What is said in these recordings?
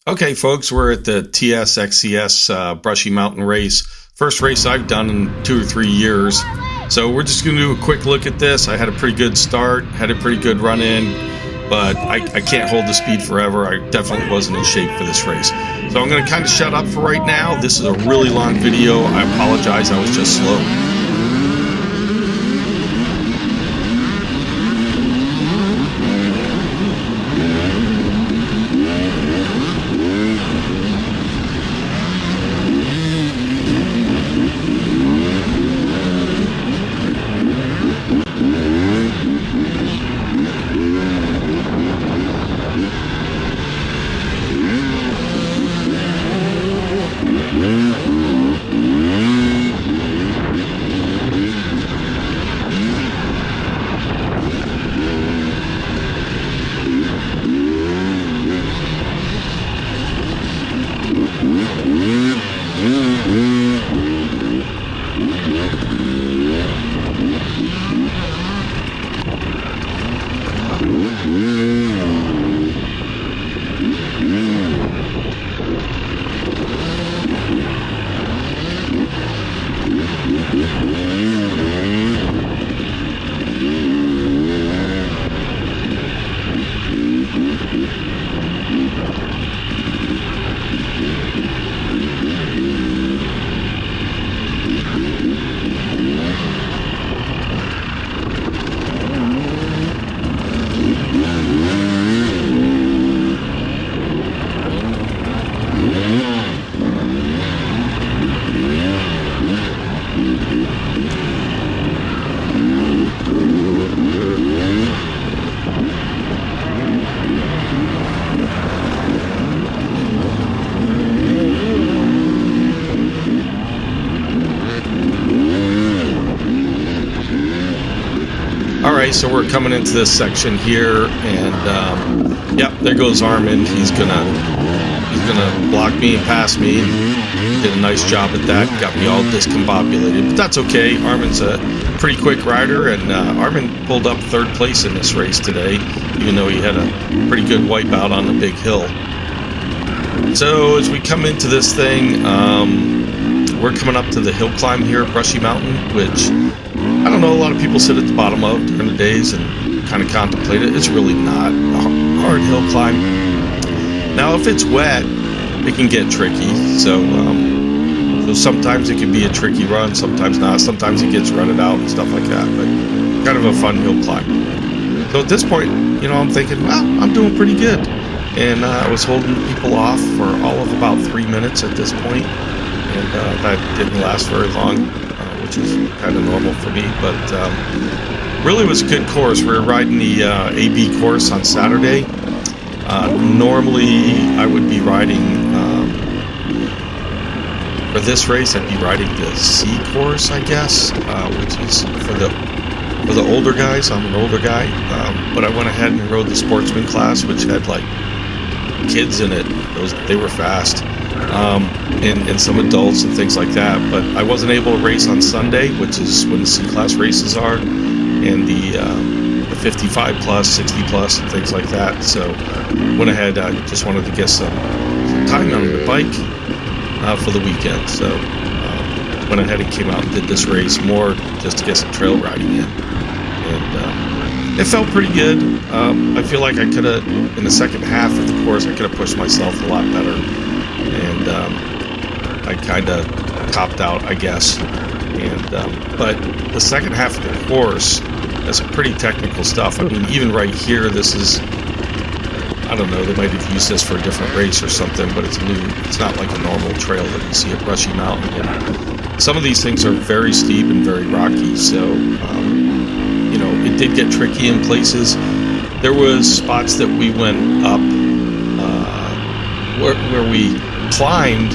Okay, folks, we're at the TSXCS Brushy Mountain race. First race I've done in 2 or 3 years. So we're just going to do a quick look at this. I had a pretty good start, had a pretty good run in, but I can't hold the speed forever. I definitely wasn't in shape for this race. So I'm going to kind of shut up for right now. This is a really long video. I apologize, I was just slow. Alright, so we're coming into this section here, and yep, there goes Armin. He's gonna block me and pass me, and did a nice job at that. Got me all discombobulated, but that's okay. Armin's a pretty quick rider, and Armin pulled up 3rd place in this race today, even though he had a pretty good wipeout on the big hill. So as we come into this thing, we're coming up to the hill climb here at Brushy Mountain, which I don't know, a lot of people sit at the bottom of during the days and kind of contemplate it. It's really not a hard hill climb. Now, if it's wet, it can get tricky. So sometimes it can be a tricky run, sometimes not. Sometimes it gets rutted out and stuff like that, but kind of a fun hill climb. So at this point, you know, I'm thinking, well, I'm doing pretty good. And I was holding people off for all of about 3 minutes at this point. And that didn't last very long, which is kind of normal for me, but really was a good course. We were riding the AB course on Saturday. Normally I would be riding, for this race, I'd be riding the C course, I guess, which is for the older guys. I'm an older guy, but I went ahead and rode the sportsman class, which had like kids in it. They were fast. And some adults and things like that, but I wasn't able to race on Sunday, which is when the C-class races are, and the 55 plus, 60 plus, and things like that. So went ahead, I just wanted to get some time on the bike for the weekend. So went ahead and came out and did this race more just to get some trail riding in, and it felt pretty good. I feel like I could have, in the second half of the course, I could have pushed myself a lot better. And I kind of topped out, I guess. And but the second half of the course has some pretty technical stuff. I mean, even right here, this is, I don't know, they might have used this for a different race or something, but it's not like a normal trail that you see at Brushy Mountain. And some of these things are very steep and very rocky, so you know, it did get tricky in places. There was spots that we went up where we climbed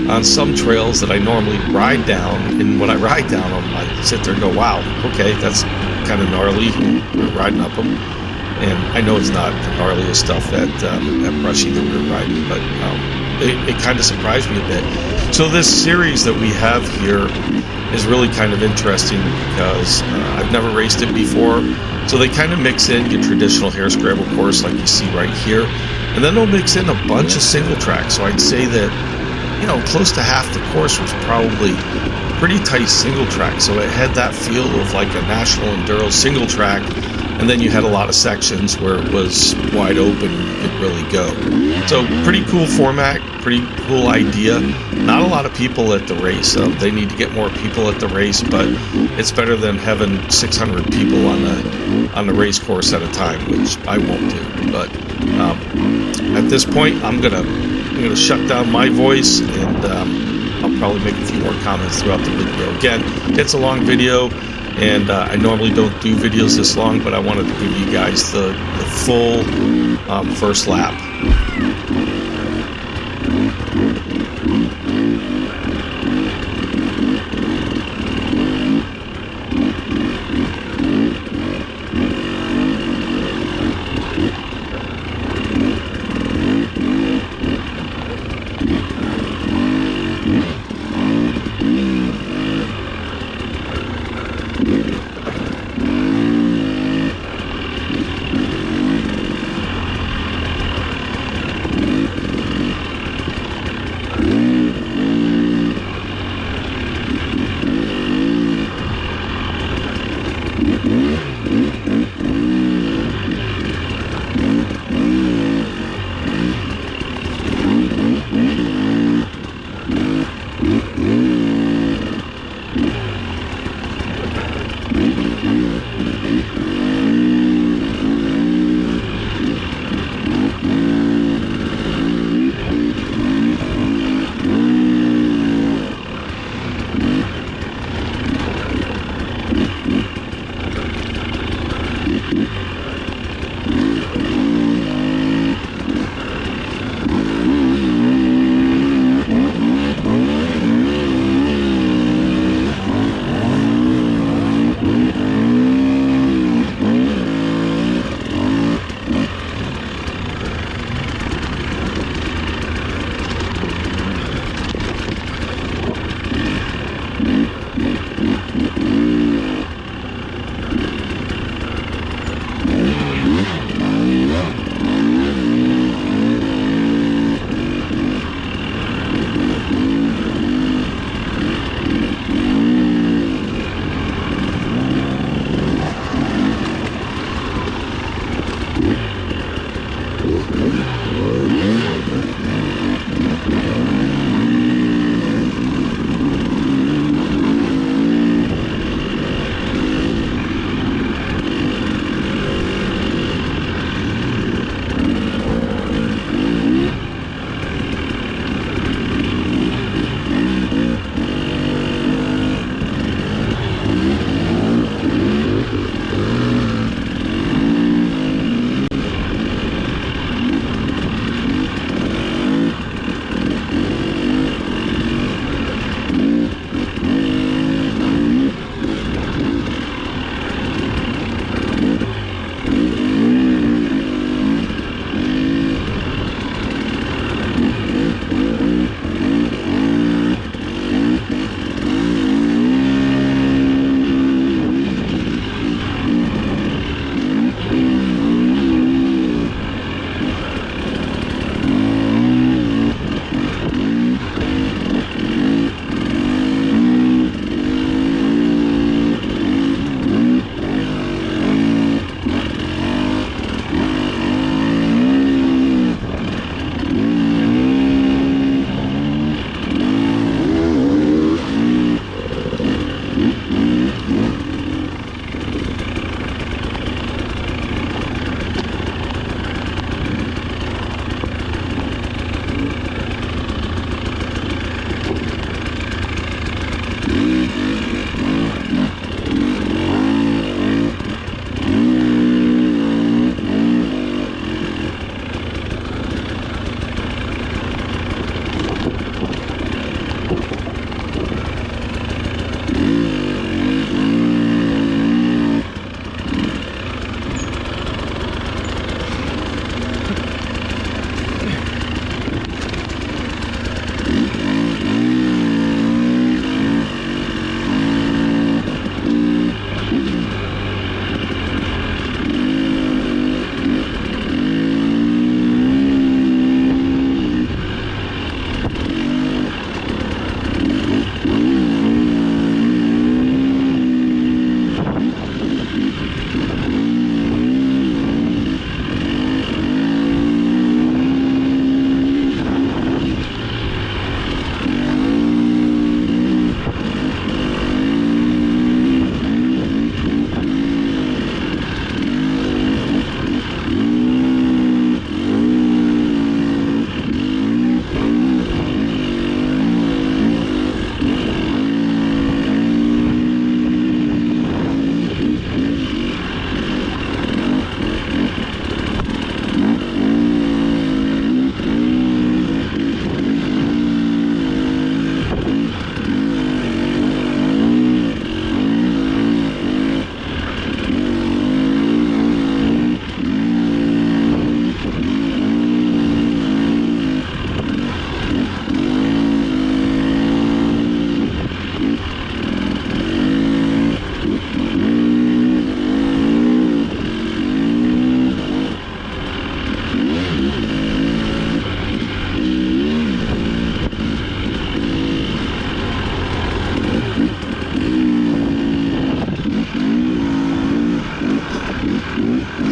on some trails that I normally ride down, and when I ride down them, I sit there and go, wow, okay, that's kind of gnarly, we're riding up them. And I know it's not the gnarliest stuff at Brushy that we were riding, but it kind of surprised me a bit. So this series that we have here is really kind of interesting because I've never raced it before. So they kind of mix in your traditional Harescramble course like you see right here, And then they'll mix in a bunch of single track. So I'd say that, you know, close to half the course was probably pretty tight single track. So it had that feel of like a national enduro single track. And then you had a lot of sections where it was wide open, you could really go. So pretty cool format, pretty cool idea. Not a lot of people at the race. They need to get more people at the race, but it's better than having 600 people on the race course at a time, which I won't do. But at this point, I'm gonna shut down my voice, and I'll probably make a few more comments throughout the video. Again, it's a long video. And I normally don't do videos this long, but I wanted to give you guys the full first lap.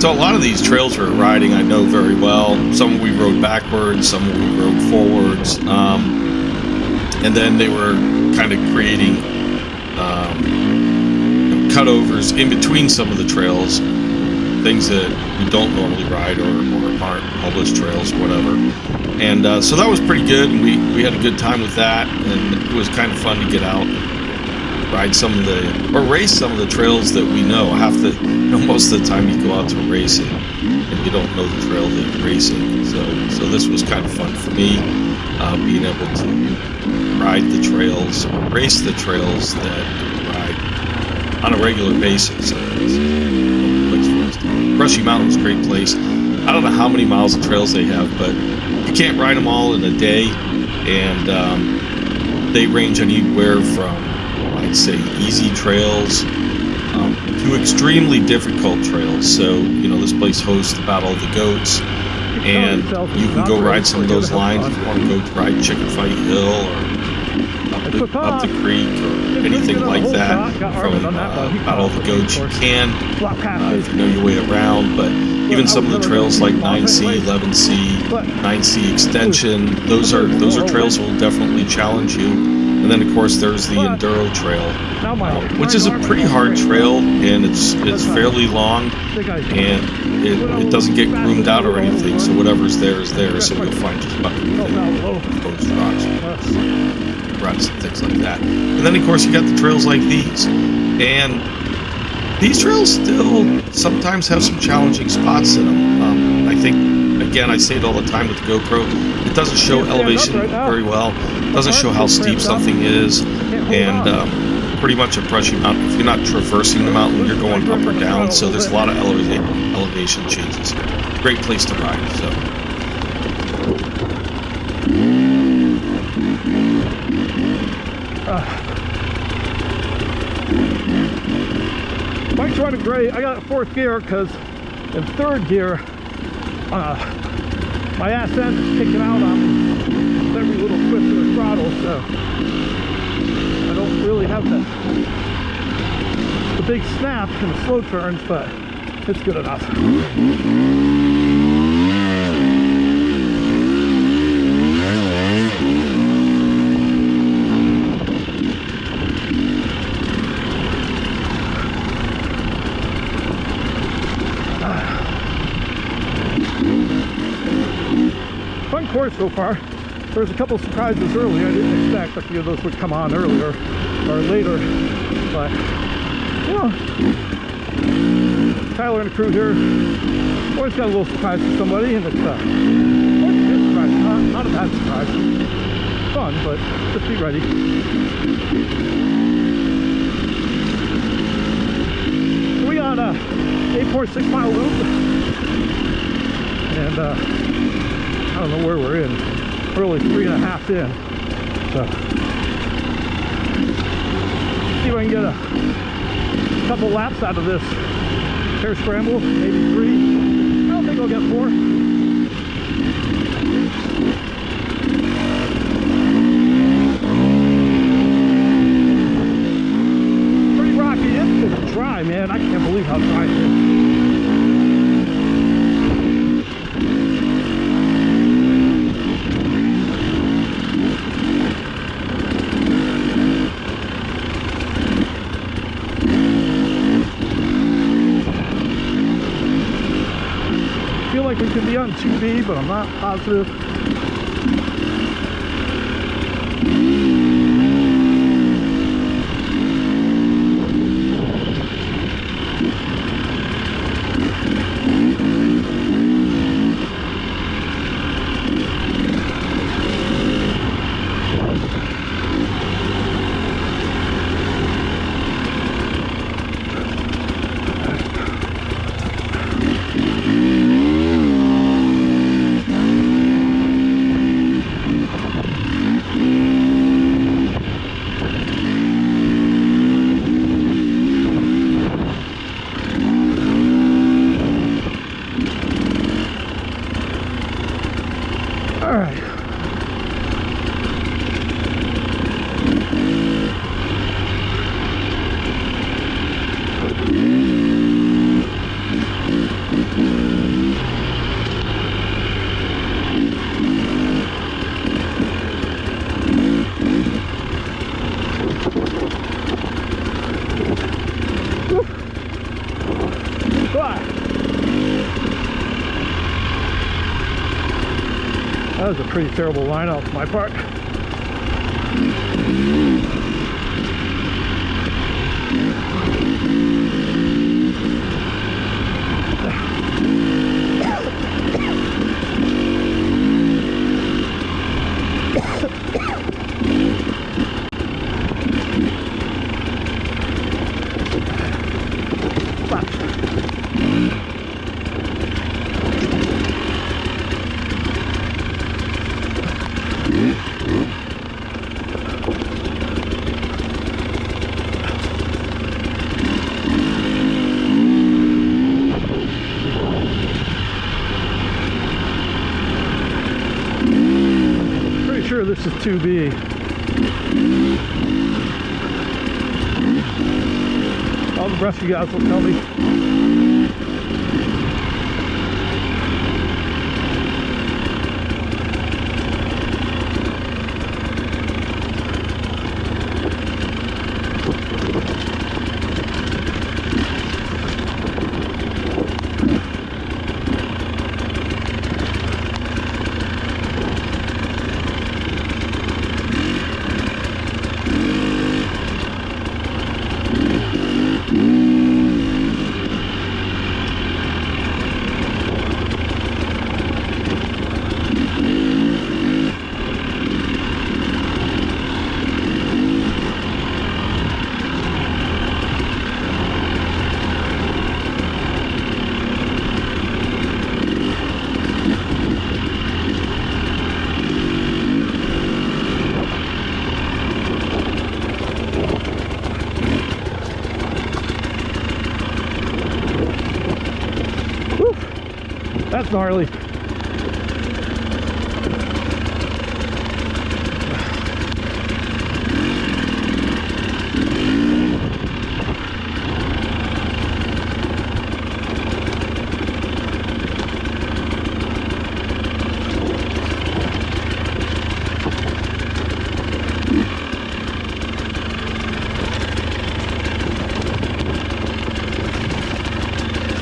So a lot of these trails we're riding I know very well. Some we rode backwards, some we rode forwards, and then they were kind of creating cutovers in between some of the trails, things that we don't normally ride or aren't published trails or whatever. And so that was pretty good, and we had a good time with that, and it was kind of fun to get out and ride some of the, or race some of the trails that we know. Most of the time you go out to a race and you don't know the trail that you're racing. So this was kind of fun for me, being able to ride the trails, or race the trails that we ride on a regular basis. Brushy Mountain's a great place. I don't know how many miles of trails they have, but you can't ride them all in a day, and they range anywhere from, I'd say, easy trails to extremely difficult trails. So, this place hosts the Battle of the Goats, and you can go ride some of those lines if you want to go to ride Chicken Fight Hill or up the creek or anything like that. From Battle of the Goats, you can, if you know your way around, but even some of the trails like 9C, 11C, 9C Extension, those are trails that will definitely challenge you. And then, of course, there's the Enduro Trail, which is a pretty hard trail, and it's fairly long, and it doesn't get groomed out or anything, so whatever's there is there, so you'll find just about anything, those rocks, ruts, and things like that. And then, of course, you got the trails like these, and these trails still sometimes have some challenging spots in them. I think, again, I say it all the time with the GoPro, it doesn't show elevation very well. It doesn't show how steep something is, and pretty much a Brushy Mountain, if you're not traversing the mountain, you're going up or down, so there's a lot of elevation changes here. Great place to ride, so. Bike's running great. I got a 4th gear because in 3rd gear, my ass end is kicking out on every little twist of the throttle, so I don't really have the big snap in the slow turns, but it's good enough. Fun course so far. There's a couple surprises early. I didn't expect a few of those would come on earlier or later, but Tyler and the crew here always got a little surprise for somebody, and it's a good surprise, not a bad surprise. Fun, but just be ready. We got a 8.6 mile loop, and I don't know where we're in. We're only 3.5 in. So see if I can get a couple laps out of this Harescramble, maybe 3. I don't think I'll get 4. Pretty rocky. It's dry, man. I can't believe how dry it is. Like we could be on 2B, but I'm not positive. was a pretty terrible line out for my part. Sure, this is 2B. All the Brushy guys will tell me. That's gnarly.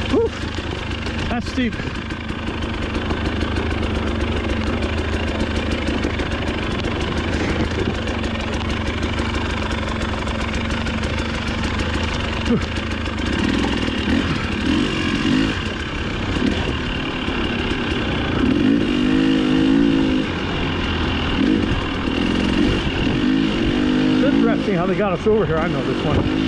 Whew. That's steep. It's interesting how they got us over here. I know this one.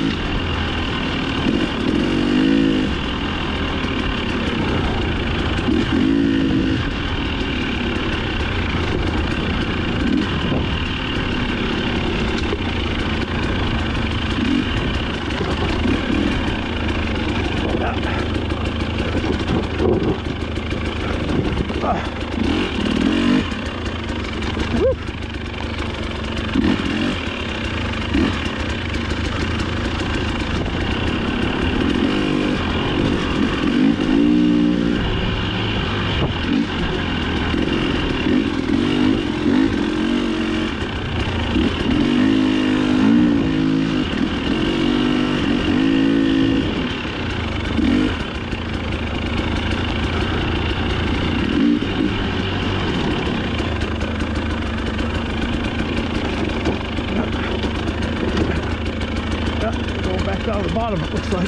Down the bottom, it looks like.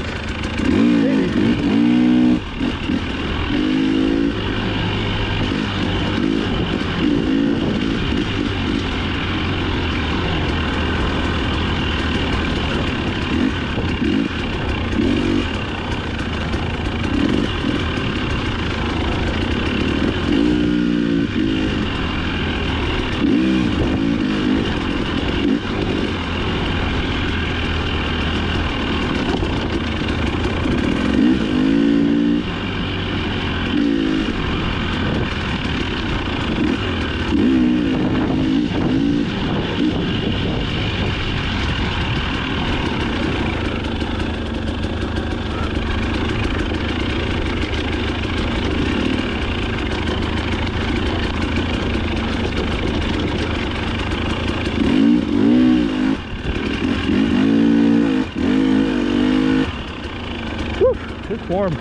Maybe. It's warm.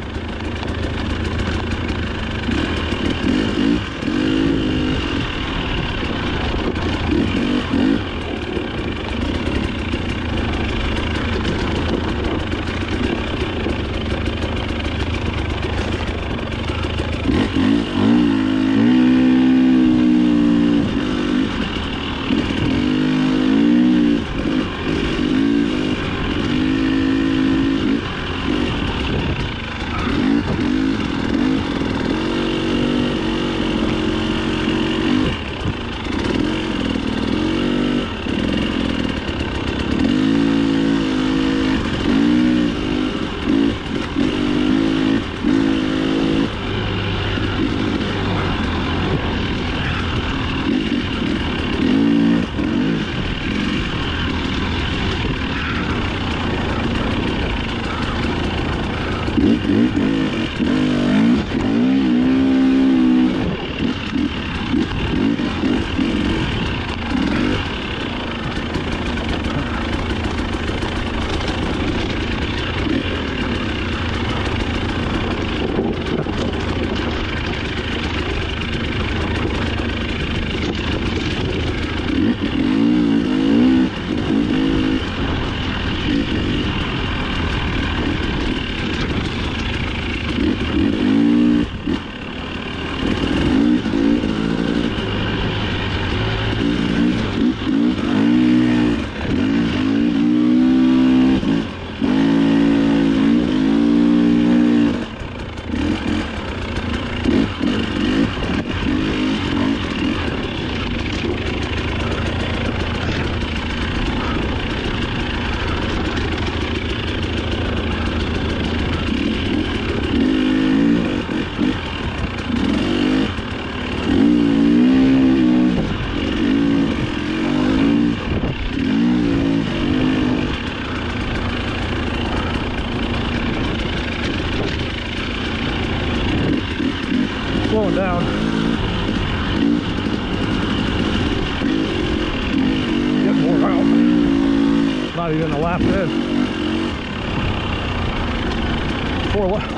not even a lap in.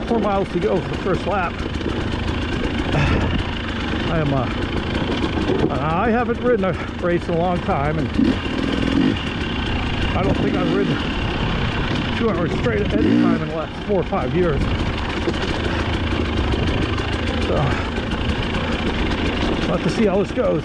4 miles to go for the first lap. I haven't ridden a race in a long time, and I don't think I've ridden 2 hours straight at any time in the last 4 or 5 years. So, we'll have to see how this goes.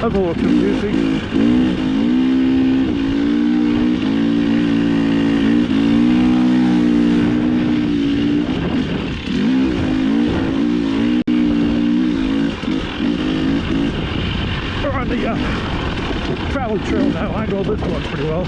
That's a little confusing. We're on the travel trail now. I know this one pretty well.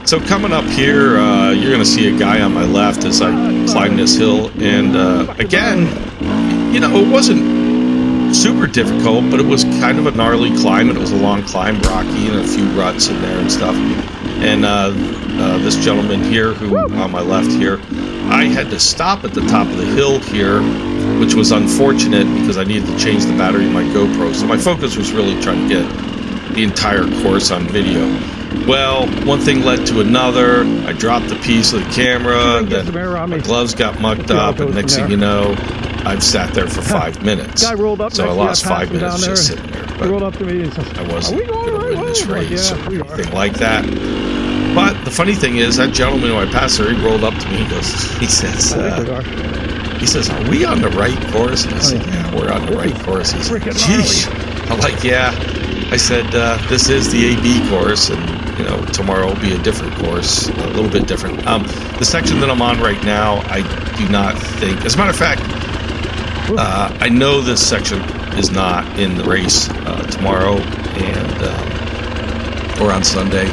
So coming up here, you're going to see a guy on my left as I climb this hill. And again, you know, it wasn't super difficult, but it was kind of a gnarly climb. And it was a long climb, rocky, and a few ruts in there and stuff. And this gentleman here, who on my left here, I had to stop at the top of the hill here, which was unfortunate because I needed to change the battery in my GoPro. So my focus was really trying to get the entire course on video. Well, one thing led to another. I dropped a piece of the camera, then my gloves got mucked up, and next thing you know, I've sat there for 5 minutes. Guy rolled up, so I lost 5 minutes just sitting there. He rolled up to me and says, I wasn't going to win this race or anything like that. But the funny thing is, that gentleman who I passed there, he rolled up to me. He says, "Are we on the right course?" And I said, "Yeah, we're on the right course." He said, "Geez." I'm like, "Yeah." I said, "This is the AB course, and you know, tomorrow will be a different course, a little bit different." The section that I'm on right now, I do not think. As a matter of fact, I know this section is not in the race tomorrow and or on Sunday.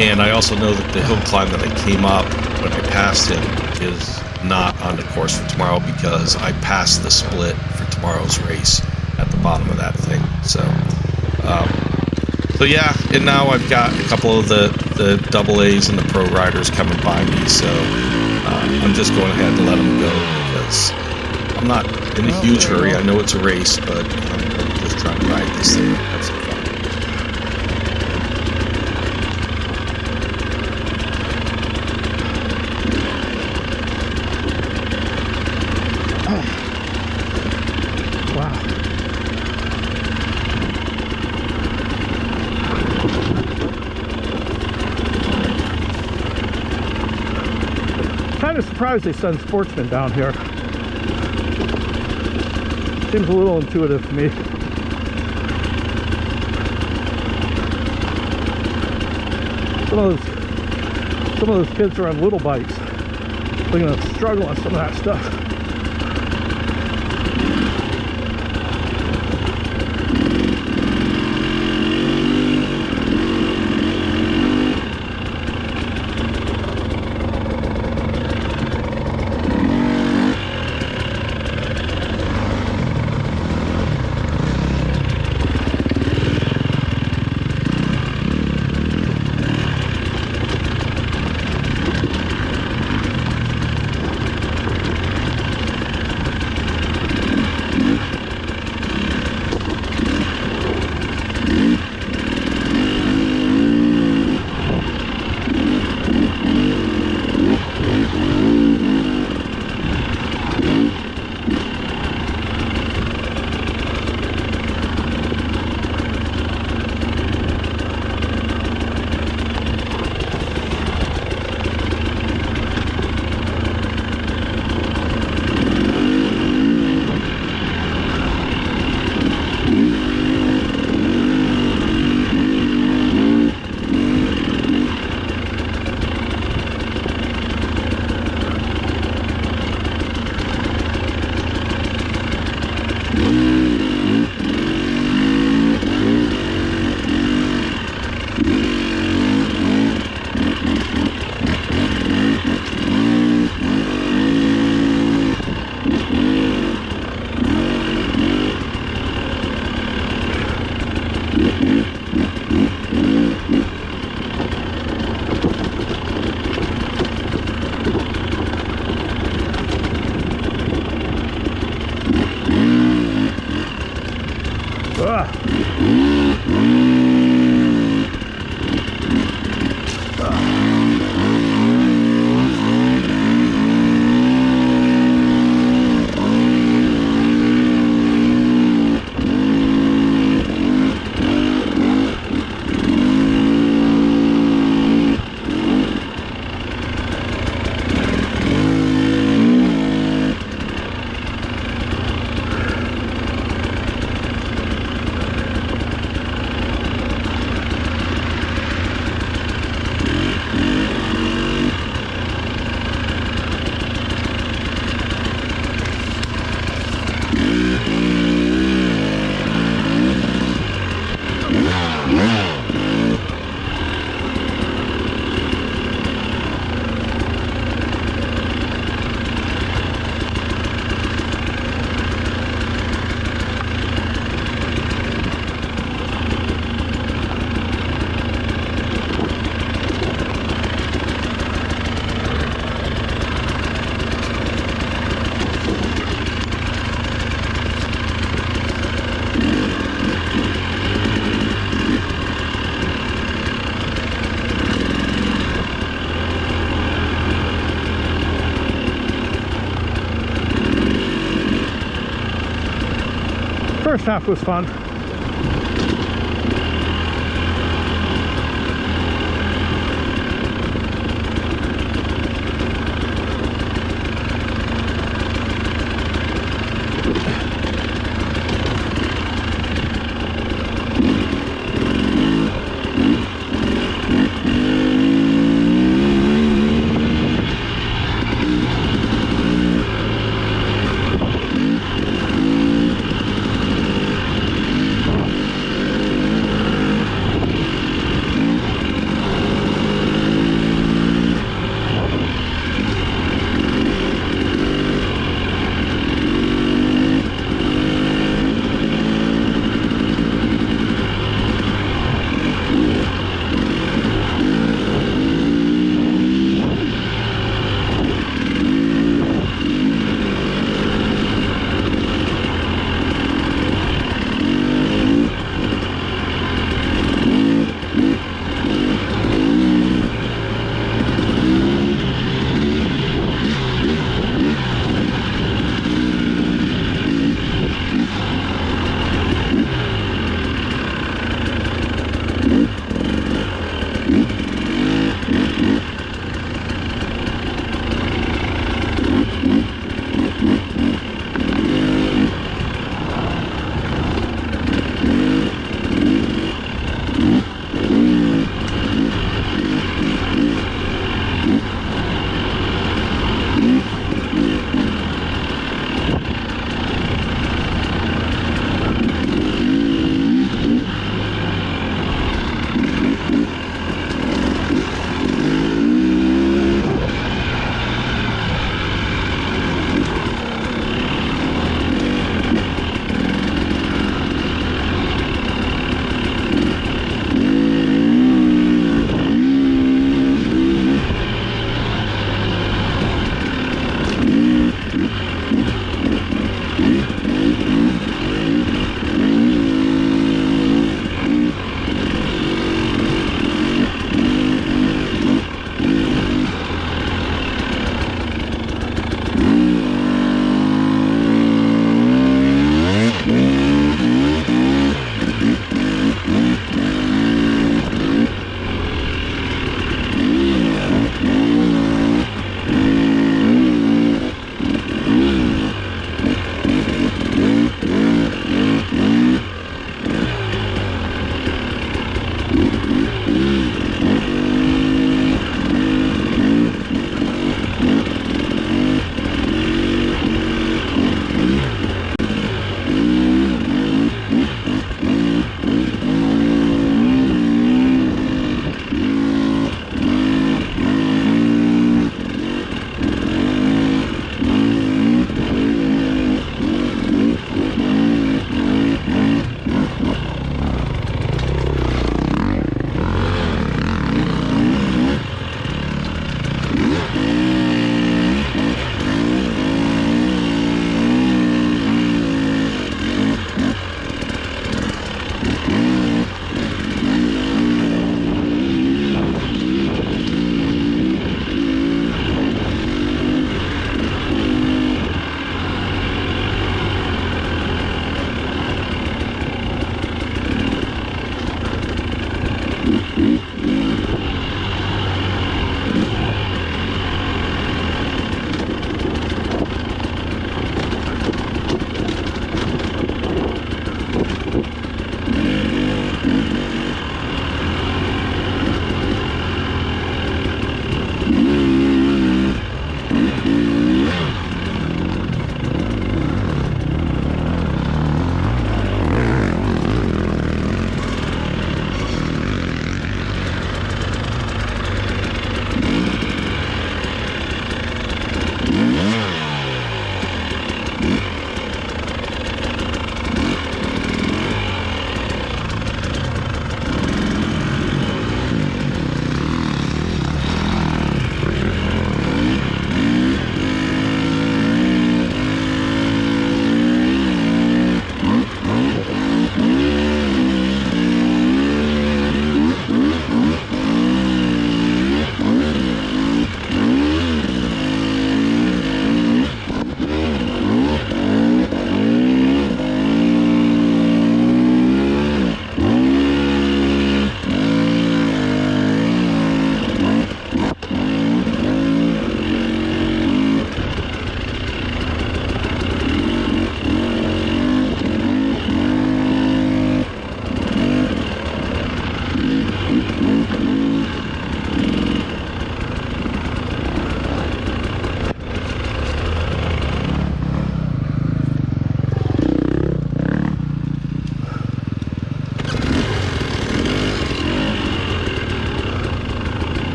And I also know that the hill climb that I came up when I passed him is not on the course for tomorrow because I passed the split for tomorrow's race at the bottom of that thing. So yeah, and now I've got a couple of the double A's and the pro riders coming by me. So I'm just going ahead and let them go because I'm not in a huge hurry. I know it's a race, but I'm just trying to ride this thing. Have some fun. Kind of surprised they send sportsmen down here. Seems a little intuitive to me. Some of those kids are on little bikes. They're gonna struggle on some of that stuff. First half was fun.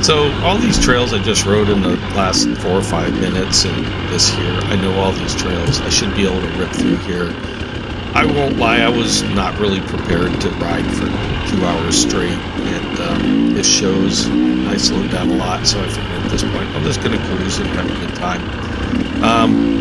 So all these trails I just rode in the last 4 or 5 minutes, and this here, I know all these trails. I should be able to rip through here. I won't lie, I was not really prepared to ride for 2 hours straight, and this shows I slowed down a lot, so I figured at this point I'm just going to cruise and have a good time.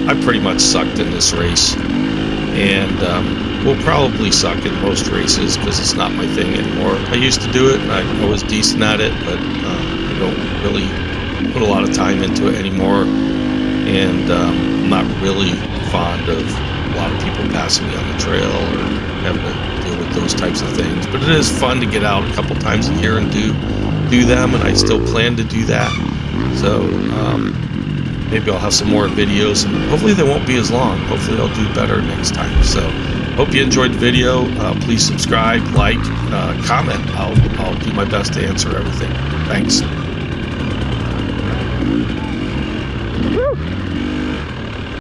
I pretty much sucked in this race, and will probably suck in most races because it's not my thing anymore. I used to do it, and I was decent at it, but I don't really put a lot of time into it anymore, and I'm not really fond of a lot of people passing me on the trail or having to deal with those types of things. But it is fun to get out a couple times a year and do them, and I still plan to do that. So maybe I'll have some more videos, and hopefully they won't be as long. Hopefully I'll do better next time. So hope you enjoyed the video. Please subscribe, like, comment. I'll do my best to answer everything. Thanks.